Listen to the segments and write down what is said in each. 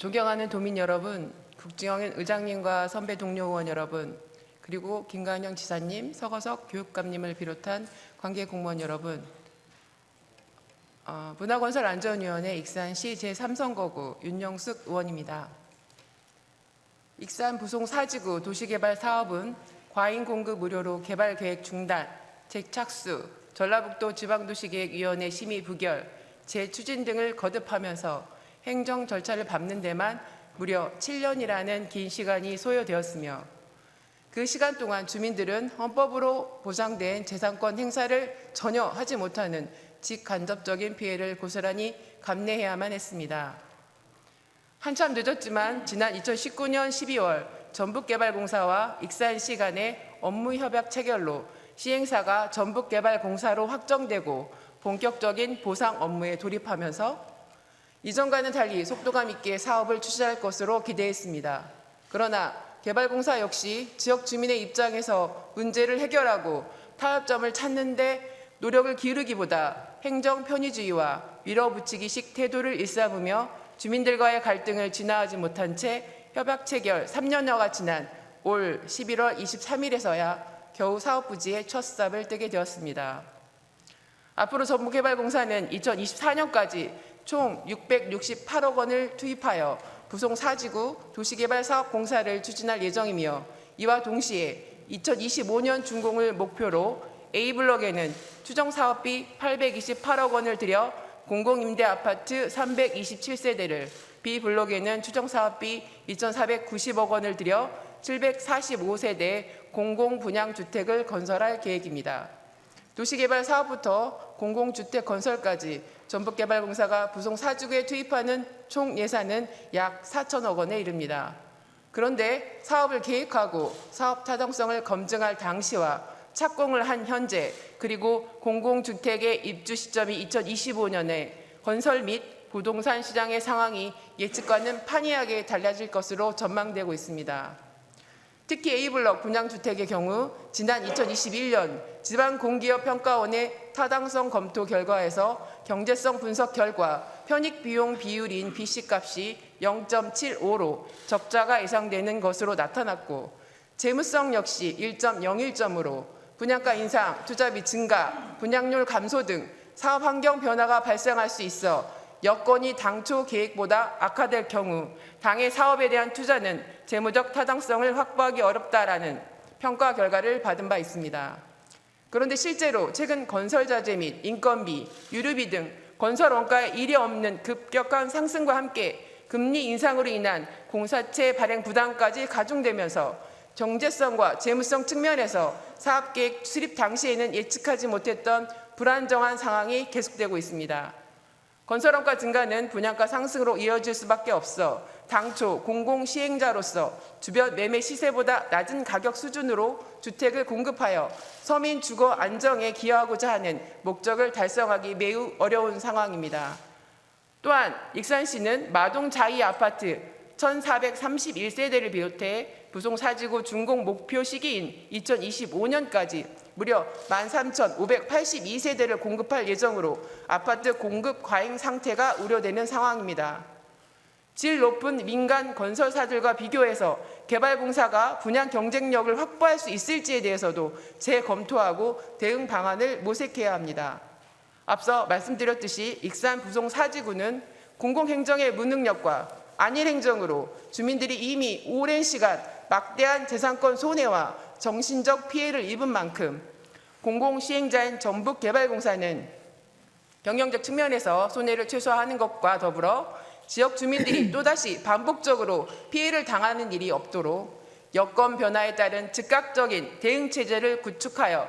존경하는 도민 여러분, 국정원 의장님과 선배 동료 의원 여러분, 그리고 김관영 지사님, 서거석 교육감님을 비롯한 관계 공무원 여러분, 문화건설안전위원회 익산시 제3선거구 윤영숙 의원입니다. 익산 부송 4지구 도시개발 사업은 과잉 공급 우려로 개발 계획 중단, 재착수, 전라북도 지방도시계획위원회 심의 부결, 재추진 등을 거듭하면서 행정 절차를 밟는 데만 무려 7년이라는 긴 시간이 소요되었으며 그 시간 동안 주민들은 헌법으로 보장된 재산권 행사를 전혀 하지 못하는 직간접적인 피해를 고스란히 감내해야만 했습니다. 한참 늦었지만 지난 2019년 12월 전북개발공사와 익산시 간의 업무협약 체결로 시행사가 전북개발공사로 확정되고 본격적인 보상 업무에 돌입하면서 이전과는 달리 속도감 있게 사업을 추진할 것으로 기대했습니다. 그러나 개발공사 역시 지역 주민의 입장에서 문제를 해결하고 타협점을 찾는 데 노력을 기울이기보다 행정 편의주의와 밀어붙이기식 태도를 일삼으며 주민들과의 갈등을 진화하지 못한 채 협약 체결 3년여가 지난 올 11월 23일에서야 겨우 사업 부지에 첫 삽을 뜨게 되었습니다. 앞으로 전북개발공사는 2024년까지 총 668억 원을 투입하여 부송 4지구 도시개발사업공사를 추진할 예정이며 이와 동시에 2025년 준공을 목표로 A블록에는 추정사업비 828억 원을 들여 공공임대아파트 327세대를, B블록에는 추정사업비 2,490억 원을 들여 745세대 공공분양주택을 건설할 계획입니다. 도시개발 사업부터 공공주택 건설까지 전북개발공사가 부송 4지구에 투입하는 총 예산은 약 4천억 원에 이릅니다. 그런데 사업을 계획하고 사업 타당성을 검증할 당시와 착공을 한 현재, 그리고 공공주택의 입주 시점이 2025년에 건설 및 부동산 시장의 상황이 예측과는 판이하게 달라질 것으로 전망되고 있습니다. 특히 A블록 분양주택의 경우 지난 2021년 지방공기업평가원의 타당성 검토 결과에서 경제성 분석 결과 편익비용 비율인 BC값이 0.75로 적자가 예상되는 것으로 나타났고 재무성 역시 1.01점으로 분양가 인상, 투자비 증가, 분양률 감소 등 사업 환경 변화가 발생할 수 있어 여건이 당초 계획보다 악화될 경우 당해 사업에 대한 투자는 재무적 타당성을 확보하기 어렵다라는 평가 결과를 받은 바 있습니다. 그런데 실제로 최근 건설자재 및 인건비, 유류비 등 건설 원가의 이례 없는 급격한 상승과 함께 금리 인상으로 인한 공사체 발행 부담까지 가중되면서 경제성과 재무성 측면에서 사업계획 수립 당시에는 예측하지 못했던 불안정한 상황이 계속되고 있습니다. 건설원가 증가는 분양가 상승으로 이어질 수밖에 없어 당초 공공시행자로서 주변 매매 시세보다 낮은 가격 수준으로 주택을 공급하여 서민 주거 안정에 기여하고자 하는 목적을 달성하기 매우 어려운 상황입니다. 또한 익산시는 마동 자이 아파트 1,431세대를 비롯해 부송 4지구 준공 목표 시기인 2025년까지 무려 13,582세대를 공급할 예정으로 아파트 공급 과잉 상태가 우려되는 상황입니다. 질 높은 민간 건설사들과 비교해서 개발공사가 분양 경쟁력을 확보할 수 있을지에 대해서도 재검토하고 대응 방안을 모색해야 합니다. 앞서 말씀드렸듯이 익산 부송 4지구는 공공행정의 무능력과 안일 행정으로 주민들이 이미 오랜 시간 막대한 재산권 손해와 정신적 피해를 입은 만큼 공공시행자인 전북개발공사는 경영적 측면에서 손해를 최소화하는 것과 더불어 지역 주민들이 또다시 반복적으로 피해를 당하는 일이 없도록 여건 변화에 따른 즉각적인 대응 체제를 구축하여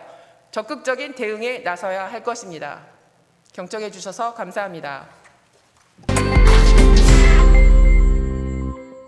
적극적인 대응에 나서야 할 것입니다. 경청해 주셔서 감사합니다.